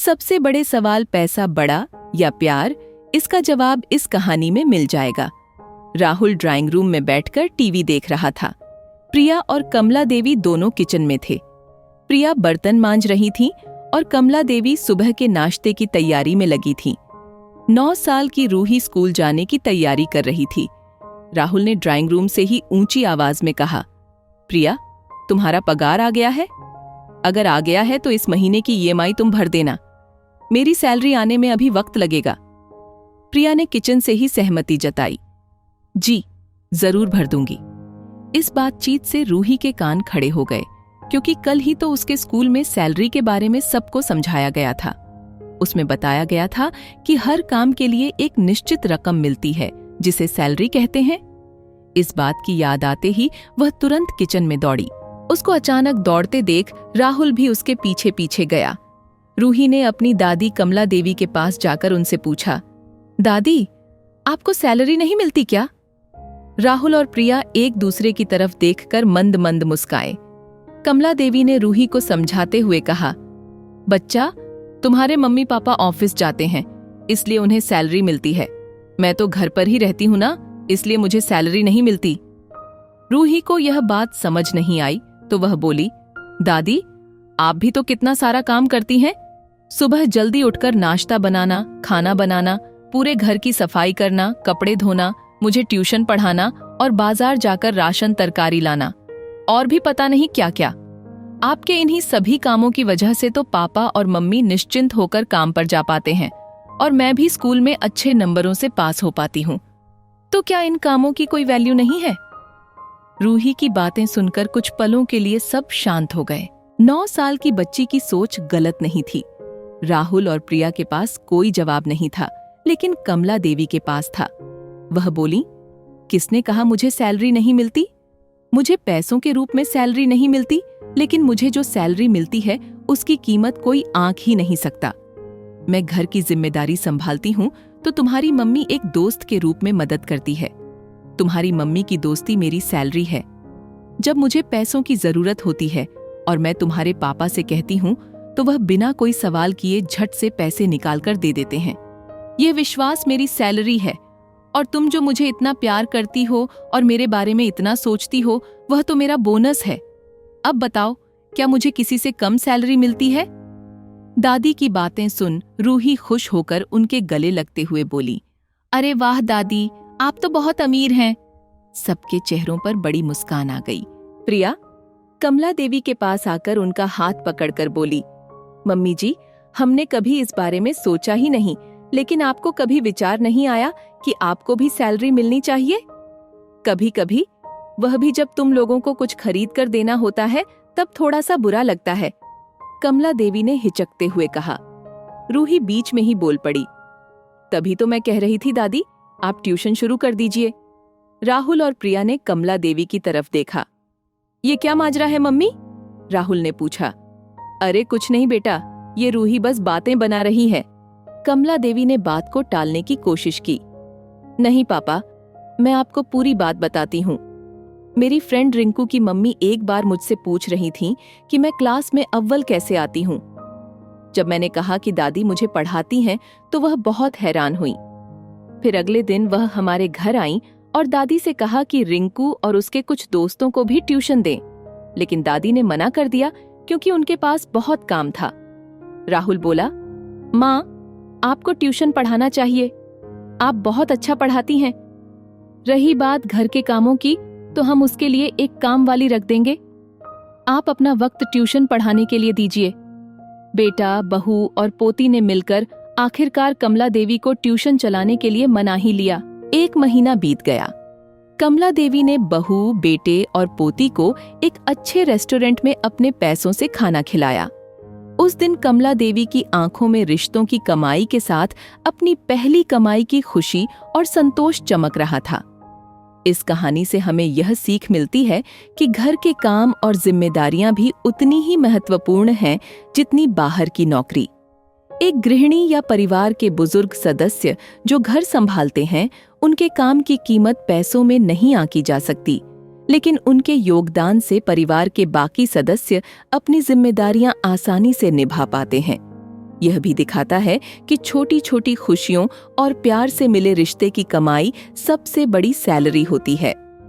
सबसे बड़े सवाल पैसा बड़ा या प्यार, इसका जवाब इस कहानी में मिल जाएगा। राहुल ड्राइंग रूम में बैठकर टीवी देख रहा था। प्रिया और कमला देवी दोनों किचन में थे। प्रिया बर्तन मांज रही थी और कमला देवी सुबह के नाश्ते की तैयारी में लगी थी। 9 साल की रूही स्कूल जाने की तैयारी कर रही थी। राहुल ने ड्राइंग रूम से ही ऊंची आवाज में कहा, प्रिया, तुम्हारा पगार आ गया है? अगर आ गया है तो इस महीने की ईएमआई तुम भर देना। मेरी सैलरी आने में अभी वक्त लगेगा। प्रिया ने किचन से ही सहमति जताई। जी, जरूर भर दूंगी। इस बातचीत से रूही के कान खड़े हो गए, क्योंकि कल ही तो उसके स्कूल में सैलरी के बारे में सबको समझाया गया था। उसमें बताया गया था कि हर काम के लिए एक निश्चित रकम मिलती है, जिसे सैलरी कहते हैं। इस बात की याद आते ही वह तुरंत किचन में दौड़ी। उसको अचानक दौड़ते देख राहुल भी उसके पीछे पीछे गया। रूही ने अपनी दादी कमला देवी के पास जाकर उनसे पूछा, दादी, आपको सैलरी नहीं मिलती क्या? राहुल और प्रिया एक दूसरे की तरफ देखकर मंद मंद मुस्काए। कमला देवी ने रूही को समझाते हुए कहा, बच्चा, तुम्हारे मम्मी पापा ऑफिस जाते हैं, इसलिए उन्हें सैलरी मिलती है। मैं तो घर पर ही रहती हूं ना, इसलिए मुझे सैलरी नहीं मिलती। रूही को यह बात समझ नहीं आई तो वह बोली, दादी, आप भी तो कितना सारा काम करती हैं। सुबह जल्दी उठकर नाश्ता बनाना, खाना बनाना, पूरे घर की सफाई करना, कपड़े धोना, मुझे ट्यूशन पढ़ाना और बाजार जाकर राशन तरकारी लाना, और भी पता नहीं क्या क्या। आपके इन्हीं सभी कामों की वजह से तो पापा और मम्मी निश्चिंत होकर काम पर जा पाते हैं और मैं भी स्कूल में अच्छे नंबरों से पास हो पाती हूँ। तो क्या इन कामों की कोई वैल्यू नहीं है? रूही की बातें सुनकर कुछ पलों के लिए सब शांत हो गए। 9 साल की बच्ची की सोच गलत नहीं थी। राहुल और प्रिया के पास कोई जवाब नहीं था, लेकिन कमला देवी के पास था। वह बोली, किसने कहा मुझे सैलरी नहीं मिलती? मुझे पैसों के रूप में सैलरी नहीं मिलती, लेकिन मुझे जो सैलरी मिलती है उसकी कीमत कोई आंक ही नहीं सकता। मैं घर की जिम्मेदारी संभालती हूँ तो तुम्हारी मम्मी एक दोस्त के रूप में मदद करती है। तुम्हारी मम्मी की दोस्ती मेरी सैलरी है। जब मुझे पैसों की जरूरत होती है और मैं तुम्हारे पापा से कहती हूँ तो वह बिना कोई सवाल किए झट से पैसे निकाल कर दे देते हैं। यह विश्वास मेरी सैलरी है, और तुम जो मुझे इतना प्यार करती हो और मेरे बारे में इतना सोचती हो, वह तो मेरा बोनस है। अब बताओ, क्या मुझे किसी से कम सैलरी मिलती है? दादी की बातें सुन रूही खुश होकर उनके गले लगते हुए बोली, अरे वाह दादी, आप तो बहुत अमीर हैं। सबके चेहरों पर बड़ी मुस्कान आ गई। प्रिया कमला देवी के पास आकर उनका हाथ पकड़कर बोली, मम्मी जी, हमने कभी इस बारे में सोचा ही नहीं, लेकिन आपको कभी विचार नहीं आया कि आपको भी सैलरी मिलनी चाहिए? कभी कभी, वह भी जब तुम लोगों को कुछ खरीद कर देना होता है तब थोड़ा सा बुरा लगता है, कमला देवी ने हिचकते हुए कहा। रूही बीच में ही बोल पड़ी, तभी तो मैं कह रही थी दादी, आप ट्यूशन शुरू कर दीजिए। राहुल और प्रिया ने कमला देवी की तरफ देखा। ये क्या माजरा है मम्मी? राहुल ने पूछा। अरे कुछ नहीं बेटा, ये रूही बस बातें बना रही है। कमला देवी ने बात को टालने की कोशिश की। नहीं पापा, मैं आपको पूरी बात बताती हूँ। मेरी फ्रेंड रिंकू की मम्मी एक बार मुझसे पूछ रही थी कि मैं क्लास में अव्वल कैसे आती हूँ। जब मैंने कहा कि दादी मुझे पढ़ाती हैं तो वह बहुत हैरान हुई। फिर अगले दिन वह हमारे घर आई और दादी से कहा कि रिंकू और उसके कुछ दोस्तों को भी ट्यूशन दें, लेकिन दादी ने मना कर दिया क्योंकि उनके पास बहुत काम था। राहुल बोला, माँ, आपको ट्यूशन पढ़ाना चाहिए, आप बहुत अच्छा पढ़ाती हैं। रही बात घर के कामों की, तो हम उसके लिए एक काम वाली रख देंगे। आप अपना वक्त ट्यूशन पढ़ाने के लिए दीजिए। बेटा, बहू और पोती ने मिलकर आखिरकार कमला देवी को ट्यूशन चलाने के लिए मना ही लिया। 1 महीना बीत गया। कमला देवी ने बहू, बेटे और पोती को एक अच्छे रेस्टोरेंट में अपने पैसों से खाना खिलाया। उस दिन कमला देवी की आंखों में रिश्तों की कमाई के साथ अपनी पहली कमाई की खुशी और संतोष चमक रहा था। इस कहानी से हमें यह सीख मिलती है कि घर के काम और जिम्मेदारियां भी उतनी ही महत्वपूर्ण हैं जितनी बाहर की नौकरी। एक गृहिणी या परिवार के बुजुर्ग सदस्य जो घर संभालते हैं, उनके काम की कीमत पैसों में नहीं आंकी जा सकती, लेकिन उनके योगदान से परिवार के बाकी सदस्य अपनी जिम्मेदारियां आसानी से निभा पाते हैं। यह भी दिखाता है कि छोटी छोटी खुशियों और प्यार से मिले रिश्ते की कमाई सबसे बड़ी सैलरी होती है।